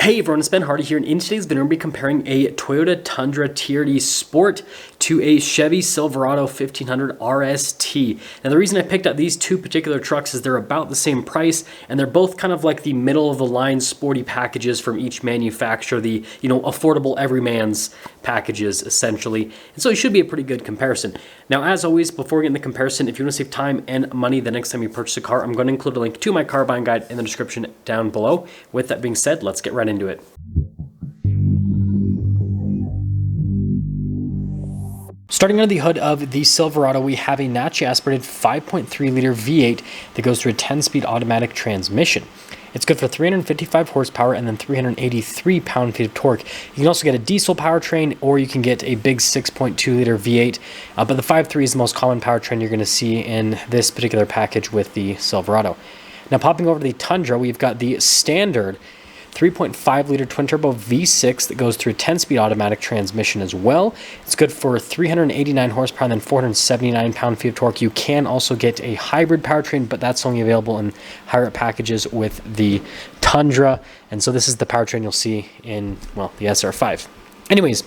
Hey everyone, it's Ben Hardy here, and in today's video, I'm going to be comparing a Toyota Tundra TRD Sport to a Chevy Silverado 1500 RST. Now the reason I picked up these two particular trucks is they're about the same price, and they're both kind of like the middle of the line sporty packages from each manufacturer, the affordable everyman's packages essentially. And so it should be a pretty good comparison. Now as always, before we get in the comparison, if you want to save time and money the next time you purchase a car, I'm going to include a link to my car buying guide in the description down below. With that being said, let's get right into it. Starting under the hood of the Silverado, we have a naturally aspirated 5.3 liter V8 that goes through a 10-speed automatic transmission. It's good for 355 horsepower and then 383 pound-feet of torque. You can also get a diesel powertrain, or you can get a big 6.2 liter V8, but the 5.3 is the most common powertrain you're going to see in this particular package with the Silverado. Now popping over to the Tundra, we've got the standard 3.5 liter twin turbo V6 that goes through a 10-speed automatic transmission as well. It's good for 389 horsepower and then 479 pound-feet of torque. You can also get a hybrid powertrain, but that's only available in higher up packages with the Tundra. And so this is the powertrain you'll see in, well, the SR5. Anyways,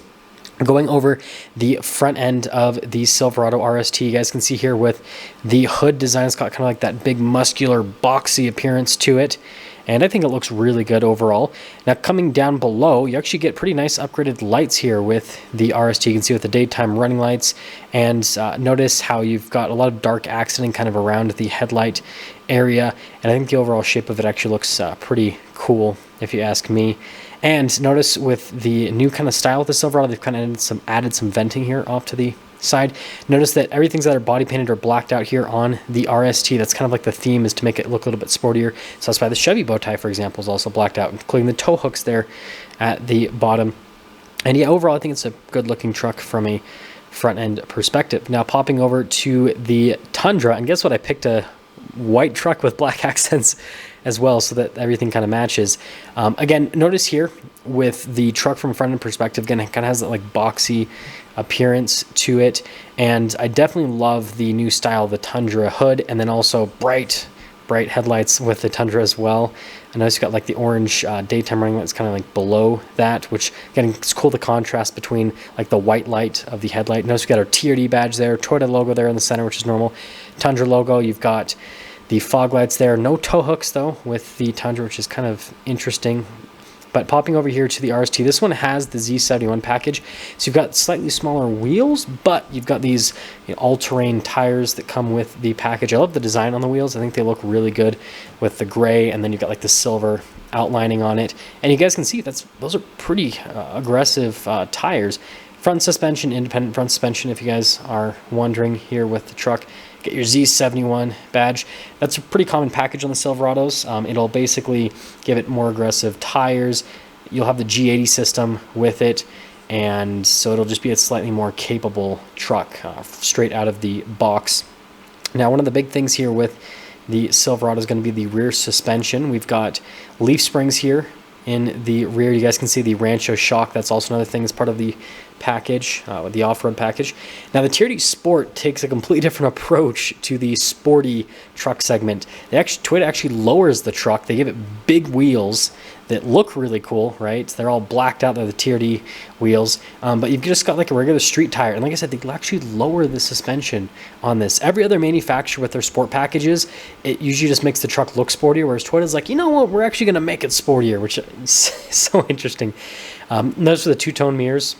going over the front end of the Silverado RST, you guys can see here with the hood design, it's got kind of like that big muscular boxy appearance to it. And I think it looks really good overall. Now coming down below, you actually get pretty nice upgraded lights here with the RST. You can see with the daytime running lights, and notice how you've got a lot of dark accenting kind of around the headlight area. And I think the overall shape of it actually looks pretty cool, if you ask me. And notice with the new kind of style with the Silverado, they've kind of added some venting here off to the side. Notice that everything's either body painted or blacked out here on the RST. That's kind of like the theme, is to make it look a little bit sportier. So that's why the Chevy bow tie, for example, is also blacked out, including the tow hooks there at the bottom. And yeah, overall, I think it's a good looking truck from a front end perspective. Now popping over to the Tundra, and guess what? I picked a white truck with black accents as well, so that everything kind of matches. Again, notice here with the truck from front end perspective, again, it kind of has that like boxy appearance to it, and I definitely love the new style of the Tundra hood, and then also bright headlights with the Tundra as well. I notice you got like the orange daytime running lights kind of like below that, which again, it's cool, the contrast between like the white light of the headlight. Notice we got our TRD badge there, Toyota logo there in the center, which is normal. Tundra logo, you've got the fog lights there. No tow hooks though with the Tundra, which is kind of interesting. But popping over here to the RST, this one has the Z71 package. So you've got slightly smaller wheels, but you've got these all-terrain tires that come with the package. I love the design on the wheels. I think they look really good with the gray, and then you've got like the silver outlining on it. And you guys can see those are pretty aggressive tires. Front suspension, independent front suspension, if you guys are wondering here with the truck. Get your Z71 badge. That's a pretty common package on the Silverados. It'll basically give it more aggressive tires. You'll have the G80 system with it, and so it'll just be a slightly more capable truck straight out of the box. Now, one of the big things here with the Silverado is going to be the rear suspension. We've got leaf springs here in the rear. You guys can see the Rancho shock. That's also another thing that's part of the package, with the off-road package. Now the TRD Sport takes a completely different approach to the sporty truck segment. Toyota actually lowers the truck. They give it big wheels that look really cool, right? They're all blacked out. They're the TRD wheels, but you've just got like a regular street tire. And like I said, they actually lower the suspension on this. Every other manufacturer with their sport packages, it usually just makes the truck look sportier, whereas Toyota's like, you know what, we're actually going to make it sportier, which is so interesting. Notice with the two-tone mirrors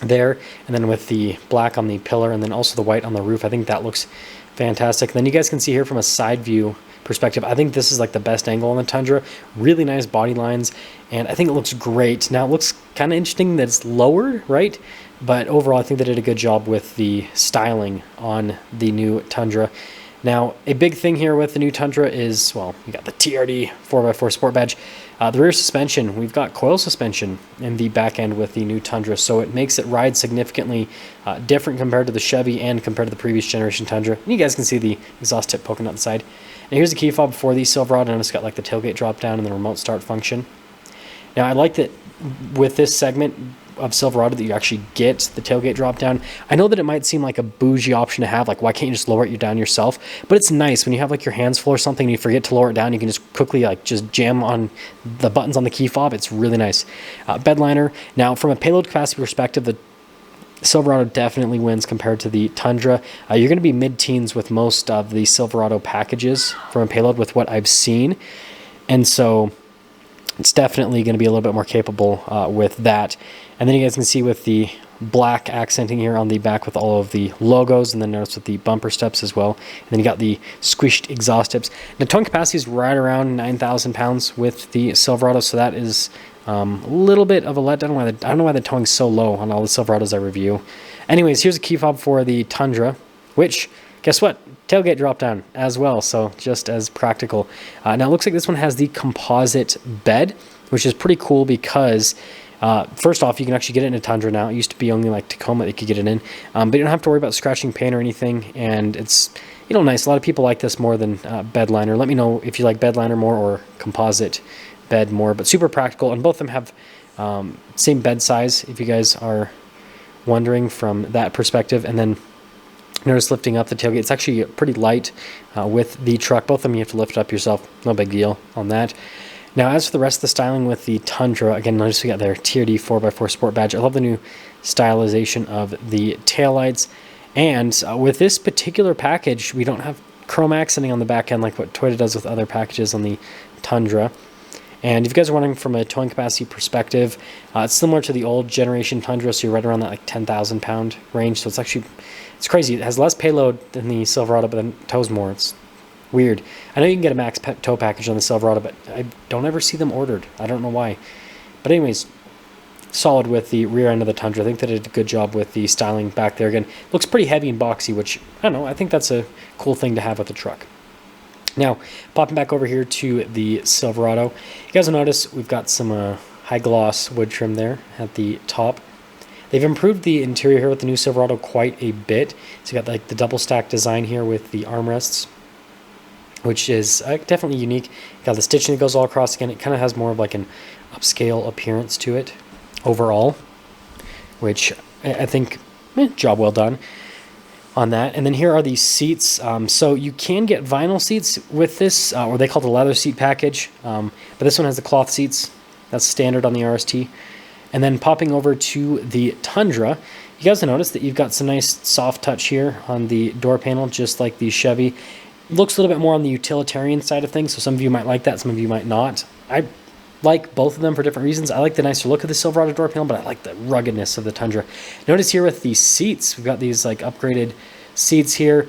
there, and then with the black on the pillar, and then also the white on the roof. I think that looks fantastic. And then you guys can see here from a side view perspective, I think this is like the best angle on the Tundra. Really nice body lines, and I think it looks great. Now it looks kind of interesting that it's lowered, right? But overall, I think they did a good job with the styling on the new Tundra. Now, a big thing here with the new Tundra is, well, you got the TRD 4x4 Sport Badge. The rear suspension, we've got coil suspension in the back end with the new Tundra, so it makes it ride significantly different compared to the Chevy and compared to the previous generation Tundra. And you guys can see the exhaust tip poking out the side. And here's the key fob for the Silverado, and it's got like the tailgate drop down and the remote start function. Now, I like that with this segment, of Silverado that you actually get the tailgate drop down. I know that it might seem like a bougie option to have, like why can't you just lower it down yourself? But it's nice when you have like your hands full or something and you forget to lower it down, you can just quickly like just jam on the buttons on the key fob. It's really nice. Bed liner. Now from a payload capacity perspective, the Silverado definitely wins compared to the Tundra. You're going to be mid-teens with most of the Silverado packages from a payload with what I've seen. And so it's definitely going to be a little bit more capable with that. And then you guys can see with the black accenting here on the back with all of the logos, and then notice with the bumper steps as well. And then you got the squished exhaust tips. Now towing capacity is right around 9,000 pounds with the Silverado, so that is a little bit of a letdown. I don't know why the towing's so low on all the Silverados I review. Anyways, here's a key fob for the Tundra, which, guess what? Tailgate drop down as well, so just as practical. Now it looks like this one has the composite bed, which is pretty cool because first off, you can actually get it in a Tundra now. It used to be only like Tacoma that you could get it in, but you don't have to worry about scratching paint or anything, and it's nice. A lot of people like this more than bed liner. Let me know if you like bed liner more or composite bed more, but super practical, and both of them have same bed size if you guys are wondering from that perspective. And then notice lifting up the tailgate, it's actually pretty light with the truck. Both of them you have to lift up yourself, no big deal on that. Now as for the rest of the styling with the Tundra, again notice we got their TRD 4x4 sport badge. I love the new stylization of the taillights, and with this particular package we don't have chrome accenting on the back end like what Toyota does with other packages on the Tundra. And if you guys are wondering from a towing capacity perspective, it's similar to the old generation Tundra, so you're right around that like 10,000 pound range. So it's crazy. It has less payload than the Silverado, but then tows more. It's weird. I know you can get a max tow package on the Silverado, but I don't ever see them ordered. I don't know why. But anyways, solid with the rear end of the Tundra. I think they did a good job with the styling back there. Again, looks pretty heavy and boxy, which, I don't know, I think that's a cool thing to have with the truck. Now, popping back over here to the Silverado, you guys will notice we've got some high gloss wood trim there at the top. They've improved the interior here with the new Silverado quite a bit. So you got like the double stack design here with the armrests, which is definitely unique. You got the stitching that goes all across again. It kind of has more of like an upscale appearance to it overall, which I think, job well done on that. And then here are the seats. So you can get vinyl seats with this, or they call it the leather seat package, but this one has the cloth seats. That's standard on the RST. And then popping over to the Tundra, you guys will notice that you've got some nice soft touch here on the door panel, just like the Chevy. It looks a little bit more on the utilitarian side of things, so some of you might like that, some of you might not. I like both of them for different reasons. I like the nicer look of the Silverado door panel, but I like the ruggedness of the Tundra. Notice here with the seats, we've got these like upgraded seats here.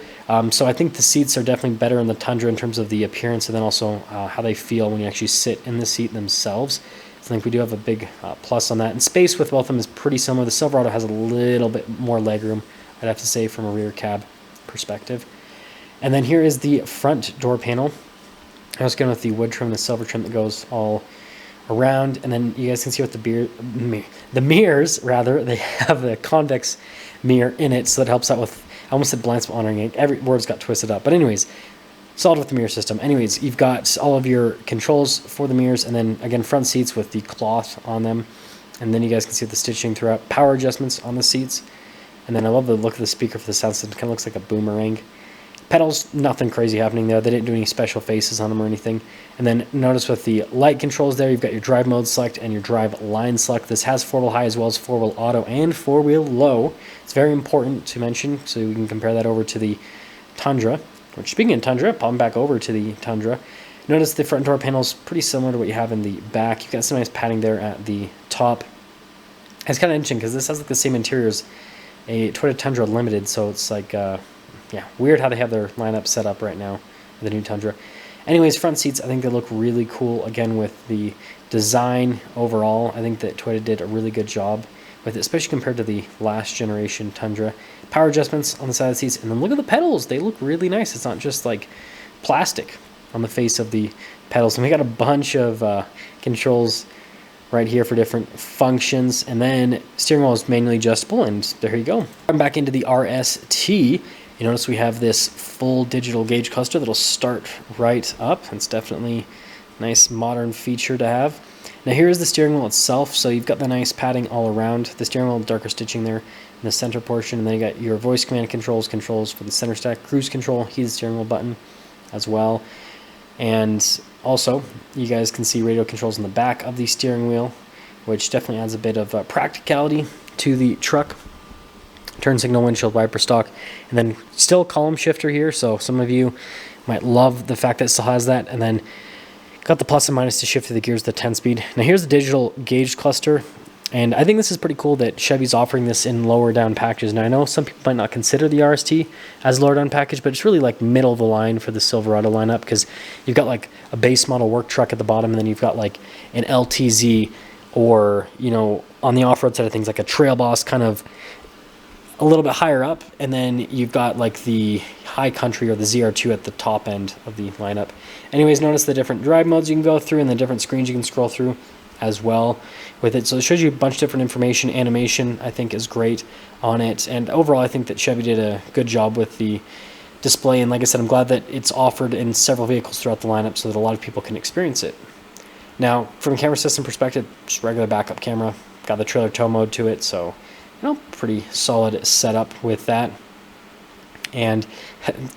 So I think the seats are definitely better in the Tundra in terms of the appearance, and then also how they feel when you actually sit in the seat themselves. So I think we do have a big plus on that. And space with both of them is pretty similar. The Silverado has a little bit more legroom, I'd have to say, from a rear cab perspective. And then here is the front door panel. I was going with the wood trim, the silver trim that goes all around. And then you guys can see with the mirrors, rather, they have the convex mirror in it, so that helps out with, I almost said blind spot monitoring. Every word's got twisted up. But anyways, solid with the mirror system. Anyways, you've got all of your controls for the mirrors, and then again, front seats with the cloth on them. And then you guys can see the stitching throughout. Power adjustments on the seats. And then I love the look of the speaker for the sound system. It kind of looks like a boomerang. Pedals, nothing crazy happening there. They didn't do any special faces on them or anything. And then notice with the light controls there, you've got your drive mode select and your drive line select. This has 4-wheel high as well as 4-wheel auto and 4-wheel low. It's very important to mention, so we can compare that over to the Tundra. Which, speaking of Tundra, popping back over to the Tundra, notice the front door panel is pretty similar to what you have in the back. You've got some nice padding there at the top. It's kind of interesting because this has like the same interior as a Toyota Tundra Limited, so it's like, yeah, weird how they have their lineup set up right now with the new Tundra. Anyways, front seats, I think they look really cool, again, with the design overall. I think that Toyota did a really good job with it, especially compared to the last generation Tundra. Power adjustments on the side of the seats, and then look at the pedals. They look really nice. It's not just like plastic on the face of the pedals. And we got a bunch of controls right here for different functions, and then steering wheel is manually adjustable, and there you go. I'm back into the RST. You notice we have this full digital gauge cluster that'll start right up. It's definitely a nice modern feature to have. Now here is the steering wheel itself. So you've got the nice padding all around the steering wheel, darker stitching there in the center portion. And then you got your voice command controls for the center stack, cruise control, heated steering wheel button as well. And also you guys can see radio controls in the back of the steering wheel, which definitely adds a bit of practicality to the truck. Turn signal, windshield wiper stock, and then still column shifter here. So some of you might love the fact that it still has that. And then got the plus and minus to shift through the gears, the 10-speed. Now here's the digital gauge cluster. And I think this is pretty cool that Chevy's offering this in lower down packages. Now I know some people might not consider the RST as lower down package, but it's really like middle of the line for the Silverado lineup, because you've got like a base model work truck at the bottom, and then you've got like an LTZ, or, you know, on the off-road side of things, like a Trail Boss kind of a little bit higher up, and then you've got like the High Country or the ZR2 at the top end of the lineup. Anyways, notice the different drive modes you can go through and the different screens you can scroll through as well with it. So it shows you a bunch of different information. Animation, I think, is great on it, and overall I think that Chevy did a good job with the display. And like I said, I'm glad that it's offered in several vehicles throughout the lineup so that a lot of people can experience it. Now from a camera system perspective, just regular backup camera, got the trailer tow mode to it, so you know, pretty solid setup with that. And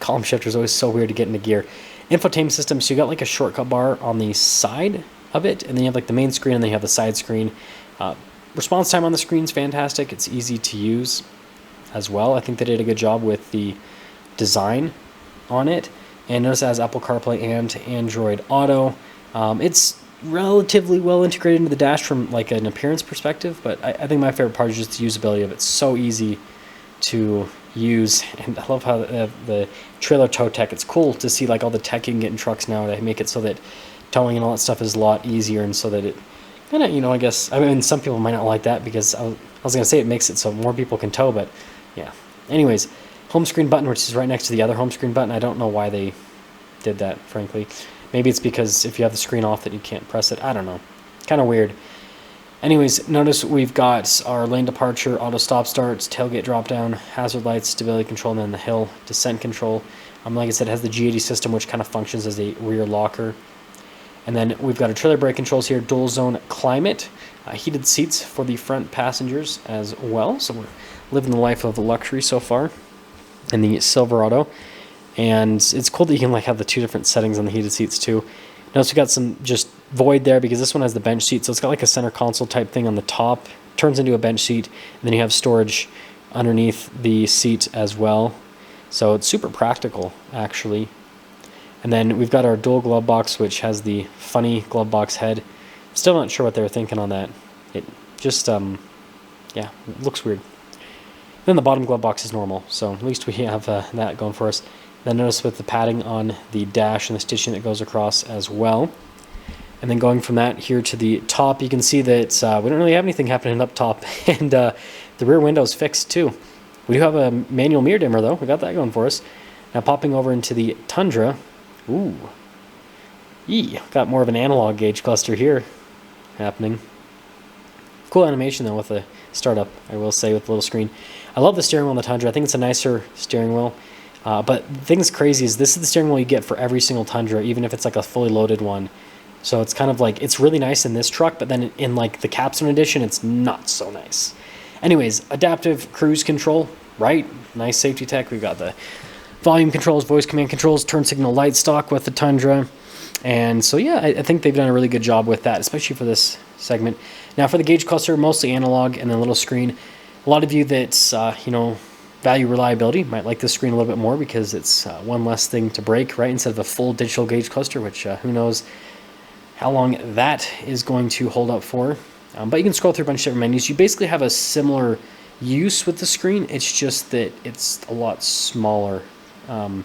column shifter is always so weird to get into gear. Infotainment system, so you got like a shortcut bar on the side of it, and then you have like the main screen, and then you have the side screen. Response time on the screen is fantastic. It's easy to use as well. I think they did a good job with the design on it. And notice it has Apple CarPlay and Android Auto. It's relatively well integrated into the dash from like an appearance perspective, but I think my favorite part is just the usability of it. It's so easy to use, and I love how the trailer tow tech, it's cool to see like all the tech you can get in trucks now to make it so that towing and all that stuff is a lot easier, and so that it kind of, you know, I guess, I mean, some people might not like that, because I was gonna say it makes it so more people can tow, but yeah. Anyways, home screen button, which is right next to the other home screen button. I don't know why they did that, frankly. Maybe it's because if you have the screen off that you can't press it. I don't know. Kind of weird. Anyways, notice we've got our lane departure, auto stop starts, tailgate drop down, hazard lights, stability control, and then the hill descent control. Like I said, it has the G80 system, which kind of functions as a rear locker. And then we've got our trailer brake controls here, dual zone climate, heated seats for the front passengers as well. So we're living the life of luxury so far in the Silverado. And it's cool that you can like have the two different settings on the heated seats too. Notice we got some just void there, because this one has the bench seat, so it's got like a center console type thing on the top, turns into a bench seat, and then you have storage underneath the seat as well. So it's super practical, actually. And then we've got our dual glove box, which has the funny glove box head. Still not sure what they were thinking on that. It just yeah, it looks weird. Then the bottom glove box is normal, so at least we have that going for us. Then notice with the padding on the dash and the stitching that goes across as well. And then going from that here to the top, you can see that we don't really have anything happening up top, and the rear window is fixed too. We do have a manual mirror dimmer though, we got that going for us. Now popping over into the Tundra, ooh, got more of an analog gauge cluster here happening. Cool animation though with the startup, I will say, with the little screen. I love the steering wheel on the Tundra. I think it's a nicer steering wheel. But the thing that's crazy is this is the steering wheel you get for every single Tundra, even if it's like a fully loaded one. So it's kind of like, it's really nice in this truck, but then in like the capstone edition, it's not so nice. Anyways, adaptive cruise control, right? Nice safety tech. We've got the volume controls, voice command controls, turn signal light stock with the Tundra. And so yeah, I think they've done a really good job with that, especially for this segment. Now for the gauge cluster, mostly analog and then a little screen. A lot of you that, you know, value reliability might like this screen a little bit more, because it's one less thing to break, right? Instead of a full digital gauge cluster, which who knows how long that is going to hold up for. But you can scroll through a bunch of different menus. You basically have a similar use with the screen. It's just that it's a lot smaller in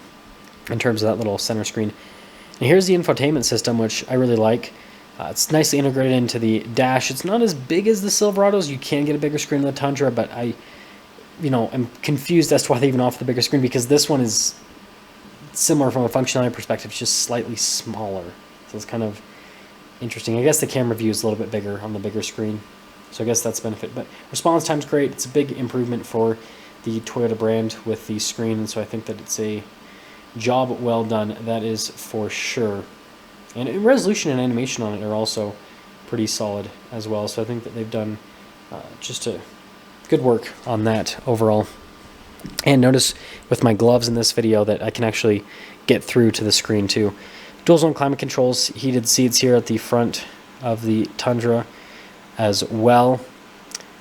terms of that little center screen. And here's the infotainment system, which I really like. It's nicely integrated into the dash. It's not as big as the Silverados. You can get a bigger screen in the Tundra, but I'm confused as to why they even offer the bigger screen, because this one is similar from a functionality perspective. It's just slightly smaller. So it's kind of interesting. I guess the camera view is a little bit bigger on the bigger screen, so I guess that's a benefit. But response time's great. It's a big improvement for the Toyota brand with the screen, and so I think that it's a job well done, that is for sure. And resolution and animation on it are also pretty solid as well. So I think that they've done just a good work on that overall. And notice with my gloves in this video that I can actually get through to the screen too. Dual zone climate controls, heated seats here at the front of the Tundra as well.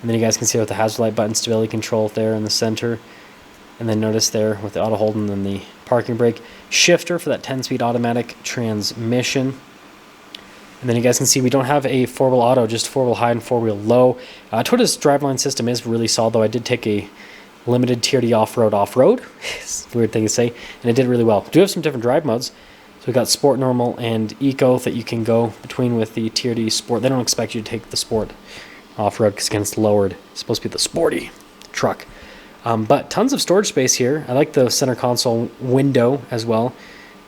And then you guys can see with the hazard light button, stability control there in the center. And then notice there with the auto hold and then the parking brake. Shifter for that 10-speed automatic transmission. And then you guys can see we don't have a 4-wheel auto, just 4-wheel high and 4-wheel low. Toyota's driveline system is really solid, though. I did take a limited TRD off-road. It's a weird thing to say. And it did really well. We do have some different drive modes. So we've got Sport, Normal, and Eco that you can go between with the TRD Sport. They don't expect you to take the Sport off-road because, again, it's lowered. It's supposed to be the sporty truck. But tons of storage space here. I like the center console window as well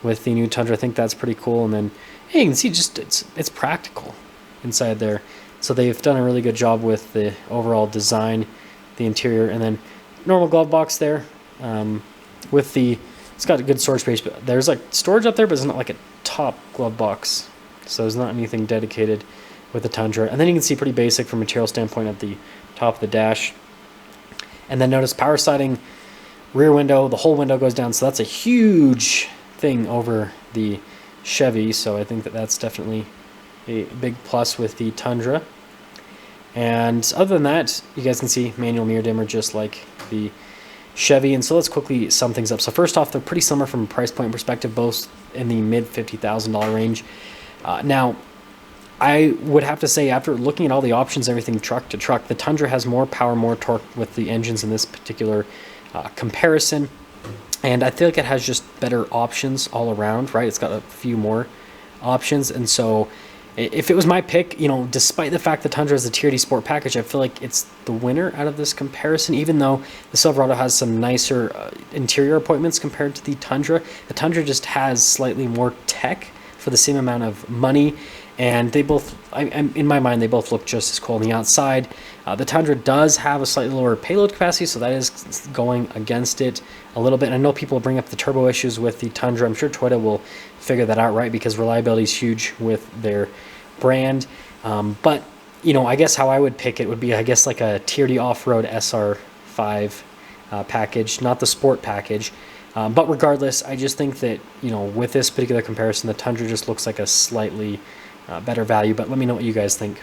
with the new Tundra. I think that's pretty cool. And then, hey, you can see just it's practical inside there. So they've done a really good job with the overall design, the interior, and then normal glove box there with the... It's got a good storage space, but there's like storage up there, but it's not like a top glove box. So there's not anything dedicated with the Tundra. And then you can see pretty basic from a material standpoint at the top of the dash. And then notice power sliding rear window, the whole window goes down. So that's a huge thing over the Chevy. So I think that that's definitely a big plus with the Tundra. And other than that, you guys can see manual mirror dimmer just like the Chevy. And so let's quickly sum things up. So first off, they're pretty similar from a price point perspective, both in the mid $50,000 range. Now, I would have to say, after looking at all the options, everything truck to truck, the Tundra has more power, more torque with the engines in this particular comparison. And I feel like it has just better options all around, right? It's got a few more options. And so if it was my pick, you know, despite the fact the Tundra is a TRD Sport package, I feel like it's the winner out of this comparison, even though the Silverado has some nicer interior appointments compared to the Tundra. The Tundra just has slightly more tech for the same amount of money. And they both, in my mind, they both look just as cool on the outside. The Tundra does have a slightly lower payload capacity, so that is going against it a little bit. And I know people bring up the turbo issues with the Tundra. I'm sure Toyota will figure that out, right? Because reliability is huge with their brand. But, you know, I guess how I would pick it would be, I guess, like a TRD off-road SR5 package, not the Sport package. But regardless, I just think that, you know, with this particular comparison, the Tundra just looks like a slightly better value. But let me know what you guys think.